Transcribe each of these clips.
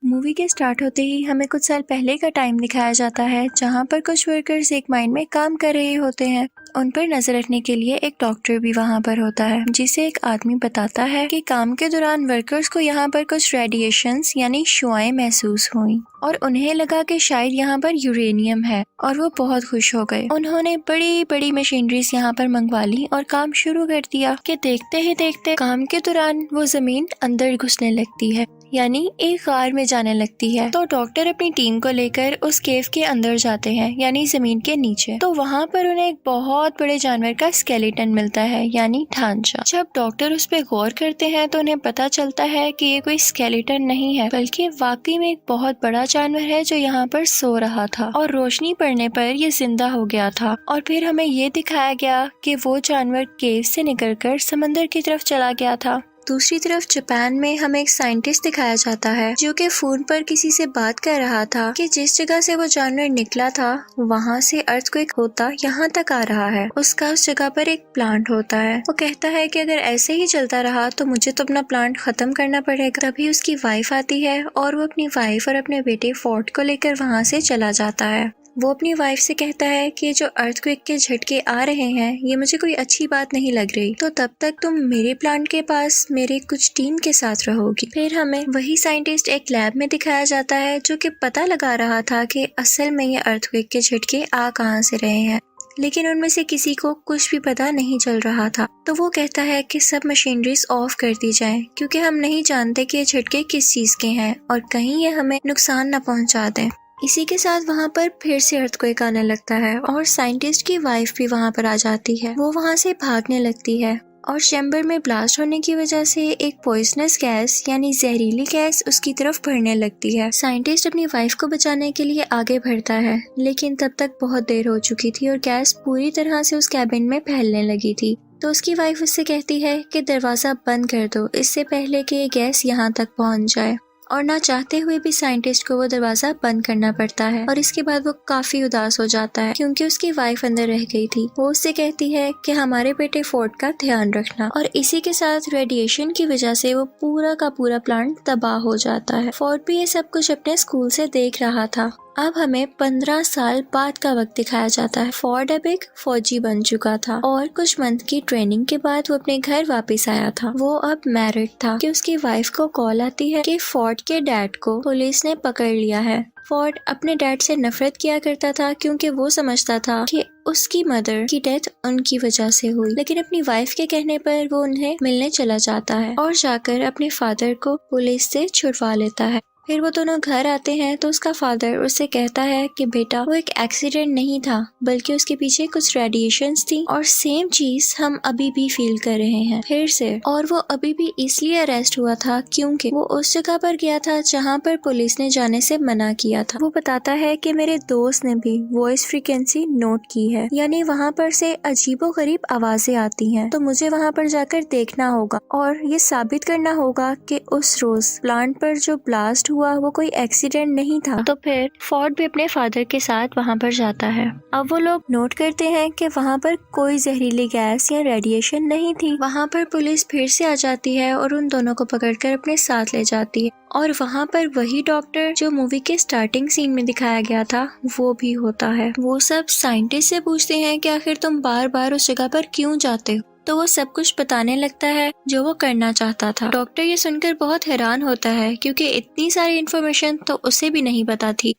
Movie के start होते ही हमें कुछ साल पहले का टाइम दिखाया जाता है जहाँ पर कुछ वर्कर्स एक माइन में काम कर रहे होते हैं। उन पर नजर रखने के लिए एक डॉक्टर भी वहाँ पर होता है, जिसे एक आदमी बताता है कि काम के दौरान वर्कर्स को यहाँ पर कुछ रेडिएशंस यानी शुआएं महसूस हुई और उन्हें लगा कि शायद यहाँ पर यूरेनियम है और वो बहुत खुश हो गए। उन्होंने बड़ी बड़ी मशीनरीज यहाँ पर मंगवा ली और काम शुरू कर दिया कि देखते ही देखते काम के दौरान वो जमीन अंदर घुसने लगती है, यानी एक गार में जाने लगती है। तो डॉक्टर अपनी टीम को लेकर उस केव के अंदर जाते हैं, यानी जमीन के नीचे। तो वहाँ पर उन्हें एक बहुत बड़े जानवर का स्केलेटन मिलता है, यानी ढांचा। जब डॉक्टर उस पर गौर करते हैं तो उन्हें पता चलता है कि ये कोई स्केलेटन नहीं है, बल्कि वाकई में एक बहुत बड़ा जानवर है जो यहाँ पर सो रहा था और रोशनी पड़ने पर ये जिंदा हो गया था। और फिर हमें ये दिखाया गया कि वो जानवर केव से निकलकर समंदर की तरफ चला गया था। दूसरी तरफ जापान में हमें एक साइंटिस्ट दिखाया जाता है जो कि फोन पर किसी से बात कर रहा था कि जिस जगह से वो जानवर निकला था वहाँ से अर्थक्वेक होता यहाँ तक आ रहा है। उसका उस जगह पर एक प्लांट होता है। वो कहता है कि अगर ऐसे ही चलता रहा तो मुझे तो अपना प्लांट खत्म करना पड़ेगा। तभी उसकी वाइफ आती है और वो अपनी वाइफ और अपने बेटे फोर्ड को लेकर वहाँ से चला जाता है। वो अपनी वाइफ से कहता है कि जो अर्थक्वेक के झटके आ रहे हैं ये मुझे कोई अच्छी बात नहीं लग रही, तो तब तक तुम मेरे प्लांट के पास मेरे कुछ टीम के साथ रहोगी। फिर हमें वही साइंटिस्ट एक लैब में दिखाया जाता है जो कि पता लगा रहा था कि असल में ये अर्थक्वेक के झटके आ कहाँ से रहे हैं, लेकिन उनमें से किसी को कुछ भी पता नहीं चल रहा था। तो वो कहता है कि सब मशीनरीज ऑफ कर दी जाएं, क्योंकि हम नहीं जानते कि ये झटके किस चीज के हैं और कहीं ये हमें नुकसान न पहुंचा दें। इसी के साथ वहाँ पर फिर से अर्थक्वेक आने लगता है और साइंटिस्ट की वाइफ भी वहाँ पर आ जाती है। वो वहाँ से भागने लगती है और चैम्बर में ब्लास्ट होने की वजह से एक पॉइजनस गैस यानी जहरीली गैस उसकी तरफ बढ़ने लगती है। साइंटिस्ट अपनी वाइफ को बचाने के लिए आगे बढ़ता है, लेकिन तब तक बहुत देर हो चुकी थी और गैस पूरी तरह से उस कैबिन में फैलने लगी थी। तो उसकी वाइफ उससे कहती है कि दरवाजा बंद कर दो इससे पहले कि ये गैस यहाँ तक पहुँच जाए। और ना चाहते हुए भी साइंटिस्ट को वो दरवाजा बंद करना पड़ता है और इसके बाद वो काफी उदास हो जाता है क्योंकि उसकी वाइफ अंदर रह गई थी। वो उससे कहती है कि हमारे बेटे फोर्ड का ध्यान रखना, और इसी के साथ रेडिएशन की वजह से वो पूरा का पूरा प्लांट तबाह हो जाता है। फोर्ड भी ये सब कुछ अपने स्कूल से देख रहा था। अब हमें 15 साल बाद का वक्त दिखाया जाता है। फोर्ड अब एक फौजी बन चुका था और कुछ मंथ की ट्रेनिंग के बाद वो अपने घर वापस आया था। वो अब मैरिड था कि उसकी वाइफ को कॉल आती है कि फोर्ड के डैड को पुलिस ने पकड़ लिया है। फोर्ड अपने डैड से नफरत किया करता था क्योंकि वो समझता था कि उसकी मदर की डेथ उनकी वजह से हुई, लेकिन अपनी वाइफ के कहने पर वो उन्हें मिलने चला जाता है और जाकर अपने फादर को पुलिस से छुड़वा लेता है। फिर वो दोनों घर आते हैं तो उसका फादर उससे कहता है कि बेटा वो एक एक्सीडेंट नहीं था, बल्कि उसके पीछे कुछ रेडिएशंस थी और सेम चीज हम अभी भी फील कर रहे हैं फिर से। और वो अभी भी इसलिए अरेस्ट हुआ था क्योंकि वो उस जगह पर गया था जहाँ पर पुलिस ने जाने से मना किया था। वो बताता है कि मेरे दोस्त ने भी वॉइस फ्रीक्वेंसी नोट की है, यानी वहाँ पर से अजीबोगरीब आवाजें आती हैं, तो मुझे वहाँ पर जाकर देखना होगा और ये साबित करना होगा कि उस रोज प्लांट पर जो ब्लास्ट हुआ वो कोई एक्सीडेंट नहीं था। तो फिर फोर्ड भी अपने फादर के साथ वहाँ पर जाता है। अब वो लोग नोट करते हैं कि वहाँ पर कोई जहरीली गैस या रेडिएशन नहीं थी। वहाँ पर पुलिस फिर से आ जाती है और उन दोनों को पकड़कर अपने साथ ले जाती है और वहाँ पर वही डॉक्टर जो मूवी के स्टार्टिंग सीन में दिखाया गया था वो भी होता है। वो सब साइंटिस्ट से पूछते हैं कि आखिर तुम बार बार उस जगह पर क्यों जाते हो, तो वो सब कुछ बताने लगता है जो वो करना चाहता था। डॉक्टर ये सुनकर बहुत हैरान होता है क्योंकि इतनी सारी इन्फॉर्मेशन तो उसे भी नहीं पता थी।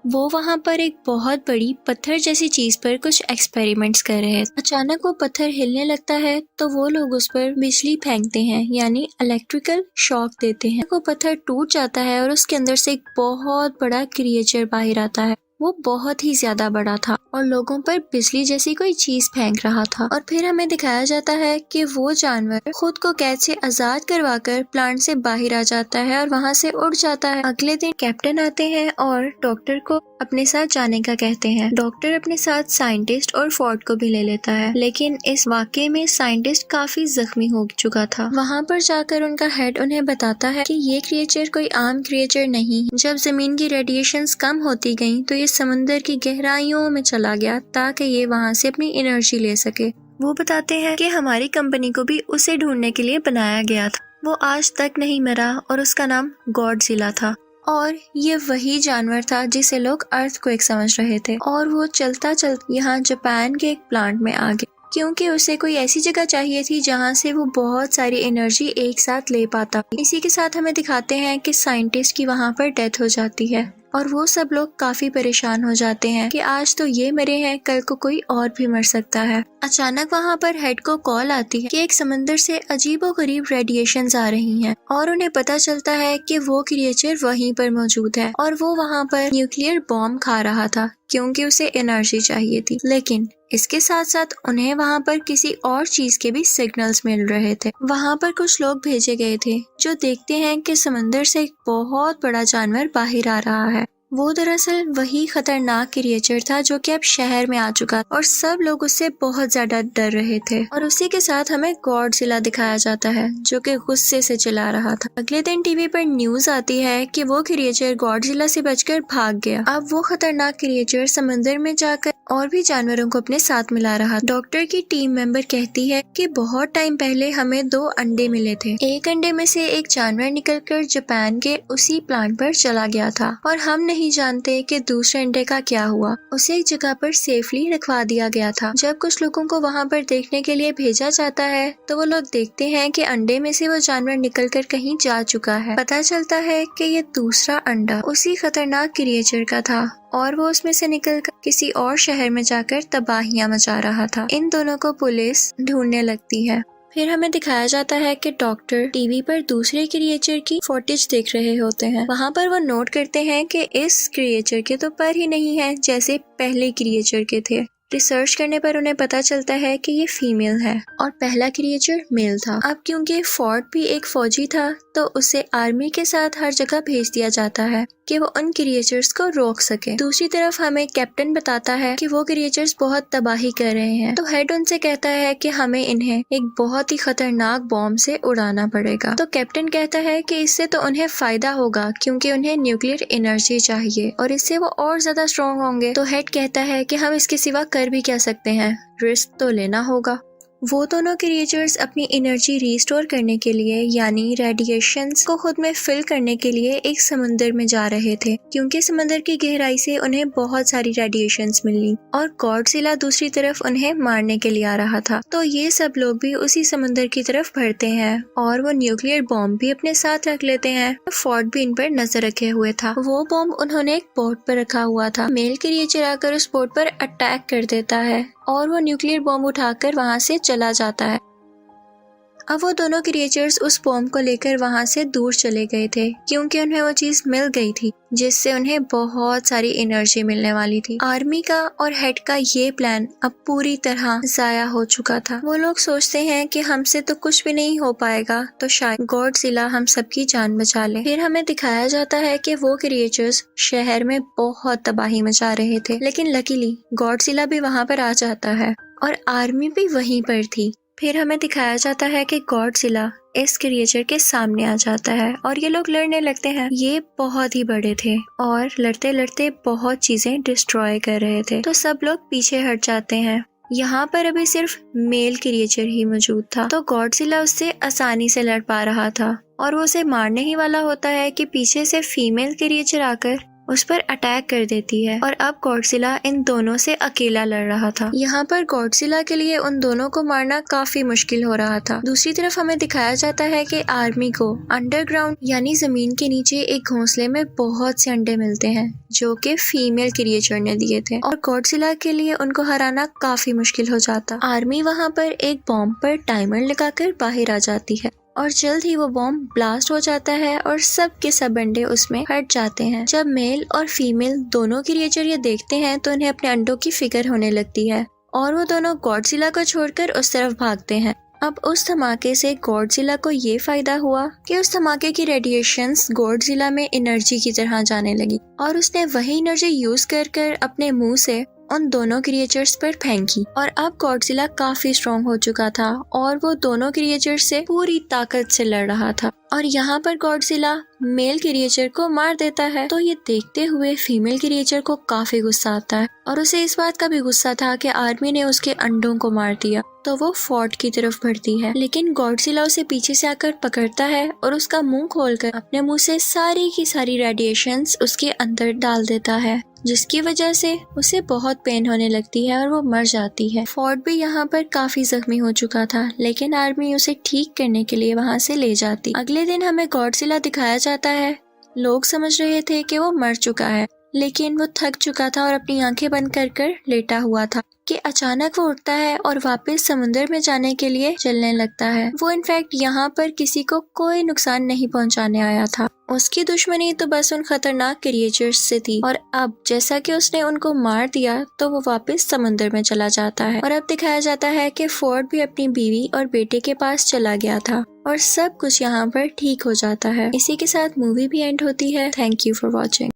वो वहाँ पर एक बहुत बड़ी पत्थर जैसी चीज पर कुछ एक्सपेरिमेंट्स कर रहे हैं। अचानक वो पत्थर हिलने लगता है तो वो लोग उस पर बिजली फेंकते हैं, यानी इलेक्ट्रिकल शॉक देते हैं। वो पत्थर टूट जाता है और उसके अंदर से एक बहुत बड़ा क्रिएचर बाहर आता है। वो बहुत ही ज्यादा बड़ा था और लोगों पर बिजली जैसी कोई चीज फेंक रहा था। और फिर हमें दिखाया जाता है कि वो जानवर खुद को कैद से आजाद करवाकर प्लांट से बाहर आ जाता है और वहाँ से उड़ जाता है। अगले दिन कैप्टन आते हैं और डॉक्टर को अपने साथ जाने का कहते हैं। डॉक्टर अपने साथ साइंटिस्ट और फोर्ड को भी ले लेता है, लेकिन इस वाकये में साइंटिस्ट काफी जख्मी हो चुका था। वहाँ पर जाकर उनका हेड उन्हें बताता है कि ये क्रिएचर कोई आम क्रिएचर नहीं। जब जमीन की रेडिएशंस कम होती गई तो ये समंदर की गहराइयों में चला गया ताकि ये वहाँ से अपनी एनर्जी ले सके। वो बताते हैं कि हमारी कंपनी को भी उसे ढूंढने के लिए बनाया गया था। वो आज तक नहीं मरा और उसका नाम गॉडजिला था और ये वही जानवर था जिसे लोग अर्थक्वेक समझ रहे थे, और वो चलता चलता यहाँ जापान के एक प्लांट में आ गया, क्योंकि उसे कोई ऐसी जगह चाहिए थी जहाँ से वो बहुत सारी एनर्जी एक साथ ले पाता। इसी के साथ हमें दिखाते हैं कि साइंटिस्ट की वहाँ पर डेथ हो जाती है और वो सब लोग काफी परेशान हो जाते हैं कि आज तो ये मरे हैं, कल को कोई और भी मर सकता है। अचानक वहाँ पर हेड को कॉल आती है कि एक समंदर से अजीबोगरीब रेडिएशंस आ रही हैं और उन्हें पता चलता है कि वो क्रिएचर वहीं पर मौजूद है और वो वहाँ पर न्यूक्लियर बॉम्ब खा रहा था क्योंकि उसे एनर्जी चाहिए थी। लेकिन इसके साथ साथ उन्हें वहाँ पर किसी और चीज के भी सिग्नल्स मिल रहे थे। वहाँ पर कुछ लोग भेजे गए थे जो देखते हैं कि समंदर से एक बहुत बड़ा जानवर बाहर आ रहा है। वो दरअसल वही खतरनाक क्रिएचर था जो कि अब शहर में आ चुका और सब लोग उससे बहुत ज्यादा डर रहे थे। और उसी के साथ हमें गॉडजिला दिखाया जाता है जो कि गुस्से से चिल्ला रहा था। अगले दिन टीवी पर न्यूज आती है कि वो क्रिएचर गॉडजिला से बचकर भाग गया। अब वो खतरनाक क्रिएचर समंदर में जाकर और भी जानवरों को अपने साथ मिला रहा। डॉक्टर की टीम मेंबर कहती है कि बहुत टाइम पहले हमें 2 अंडे मिले थे। एक अंडे में से एक जानवर निकलकर जापान के उसी प्लांट पर चला गया था और हम नहीं जानते कि दूसरे अंडे का क्या हुआ। उसे एक जगह पर सेफली रखवा दिया गया था। जब कुछ लोगों को वहाँ पर देखने के लिए भेजा जाता है तो वो लोग देखते हैं कि अंडे में से वो जानवर निकलकर कहीं जा चुका है। पता चलता है कि ये दूसरा अंडा उसी खतरनाक क्रिएचर का था और वो उसमें से निकलकर किसी और शहर में जाकर तबाहियां मचा रहा था। इन दोनों को पुलिस ढूंढने लगती है। फिर हमें दिखाया जाता है कि डॉक्टर टीवी पर दूसरे क्रिएचर की फुटेज देख रहे होते हैं। वहाँ पर वो नोट करते हैं कि इस क्रिएचर के तो पर ही नहीं है जैसे पहले क्रिएचर के थे। रिसर्च करने पर उन्हें पता चलता है कि ये फीमेल है और पहला क्रिएचर मेल था। अब क्योंकि फोर्ड भी एक फौजी था तो उसे आर्मी के साथ हर जगह भेज दिया जाता है कि वो उन क्रिएचर्स को रोक सके। दूसरी तरफ हमें कैप्टन बताता है कि वो क्रिएचर्स बहुत तबाही कर रहे हैं, तो हेड उनसे कहता है कि हमें इन्हें एक बहुत ही खतरनाक बॉम्ब से उड़ाना पड़ेगा। तो कैप्टन कहता है कि इससे तो उन्हें फायदा होगा क्योंकि उन्हें न्यूक्लियर एनर्जी चाहिए और इससे वो और ज्यादा स्ट्रॉन्ग होंगे। तो हेड कहता है कि हम इसके सिवा कर भी क्या सकते हैं, रिस्क तो लेना होगा। वो दोनों क्रिएचर्स अपनी एनर्जी रिस्टोर करने के लिए यानी रेडिएशंस को खुद में फिल करने के लिए एक समंदर में जा रहे थे क्योंकि समंदर की गहराई से उन्हें बहुत सारी रेडिएशंस मिली और गॉडजिला दूसरी तरफ उन्हें मारने के लिए आ रहा था। तो ये सब लोग भी उसी समंदर की तरफ बढ़ते हैं और वो न्यूक्लियर बॉम्ब भी अपने साथ रख लेते हैं। फोर्ड भी इन पर नजर रखे हुए था। वो बॉम्ब उन्होंने एक बोट पर रखा हुआ था। मेल क्रिएचर आकर उस बोट पर अटैक कर देता है और वो न्यूक्लियर बॉम्ब उठाकर वहां से चला जाता है। अब वो दोनों क्रिएचर्स उस बॉम्ब को लेकर वहां से दूर चले गए थे क्योंकि उन्हें वो चीज मिल गई थी जिससे उन्हें बहुत सारी एनर्जी मिलने वाली थी। आर्मी का और हेड का ये प्लान अब पूरी तरह जाया हो चुका था। वो लोग सोचते हैं कि हमसे तो कुछ भी नहीं हो पाएगा तो शायद गॉडजिला हम सबकी जान बचा ले। फिर हमें दिखाया जाता है कि वो क्रिएचर्स शहर में बहुत तबाही मचा रहे थे, लेकिन लकीली गॉडजिला भी वहां पर आ जाता है और आर्मी भी वहीं पर थी। फिर हमें दिखाया जाता है कि गॉडजिला इस क्रिएचर के सामने आ जाता है और ये लोग लड़ने लगते हैं। ये बहुत ही बड़े थे और लड़ते लड़ते बहुत चीजें डिस्ट्रॉय कर रहे थे, तो सब लोग पीछे हट जाते हैं। यहाँ पर अभी सिर्फ मेल क्रिएचर ही मौजूद था, तो गॉडजिला उससे आसानी से लड़ पा रहा था और वो उसे मारने ही वाला होता है कि पीछे से फीमेल क्रिएचर आकर उस पर अटैक कर देती है और अब गॉडजिला इन दोनों से अकेला लड़ रहा था। यहाँ पर गॉडजिला के लिए उन दोनों को मारना काफी मुश्किल हो रहा था। दूसरी तरफ हमें दिखाया जाता है कि आर्मी को अंडरग्राउंड यानी जमीन के नीचे एक घोंसले में बहुत से अंडे मिलते हैं जो कि फीमेल क्रिएचर ने दिए थे और गॉडजिला के लिए उनको हराना काफी मुश्किल हो जाता। आर्मी वहाँ पर एक बॉम्ब पर टाइमर लगाकर बाहर आ जाती है और जल्द ही वो बॉम्ब ब्लास्ट हो जाता है और सब के सब अंडे उसमें हट जाते हैं। जब मेल और फीमेल दोनों क्रिएचर ये देखते हैं तो उन्हें अपने अंडों की फिक्र होने लगती है और वो दोनों गॉडजिला को छोड़कर उस तरफ भागते हैं। अब उस धमाके से गॉडजिला को ये फायदा हुआ कि उस धमाके की रेडिएशंस गॉडजिला में एनर्जी की तरह जाने लगी और उसने वही एनर्जी यूज कर अपने मुंह से उन दोनों क्रिएचर्स पर फेंकी और अब गॉडजिला काफी स्ट्रॉन्ग हो चुका था और वो दोनों क्रिएचर्स से पूरी ताकत से लड़ रहा था। और यहाँ पर गॉडजिला मेल क्रिएचर को मार देता है। तो ये देखते हुए फीमेल क्रिएचर को काफी गुस्सा आता है और उसे इस बात का भी गुस्सा था कि आर्मी ने उसके अंडों को मार दिया। तो वो फोर्ट की तरफ बढ़ती है, लेकिन गॉडजिला उसे पीछे से आकर पकड़ता है और उसका मुंह खोलकर अपने मुंह से सारी की सारी रेडिएशंस उसके अंदर डाल देता है, जिसकी वजह से उसे बहुत पेन होने लगती है और वो मर जाती है। फोर्ट भी यहाँ पर काफी जख्मी हो चुका था, लेकिन आर्मी उसे ठीक करने के लिए वहाँ से ले जाती। अगले दिन हमें गॉडजिला दिखाया जाता है। लोग समझ रहे थे कि वो मर चुका है, लेकिन वो थक चुका था और अपनी आंखें बंद कर लेटा हुआ था कि अचानक वो उठता है और वापस समुद्र में जाने के लिए चलने लगता है। वो इनफैक्ट यहाँ पर किसी को कोई नुकसान नहीं पहुँचाने आया था। उसकी दुश्मनी तो बस उन खतरनाक क्रिएचर्स से थी और अब जैसा कि उसने उनको मार दिया तो वो वापस समुद्र में चला जाता है। और अब दिखाया जाता है कि फोर्ड भी अपनी बीवी और बेटे के पास चला गया था और सब कुछ यहाँ पर ठीक हो जाता है। इसी के साथ मूवी भी एंड होती है। Thank you for watching.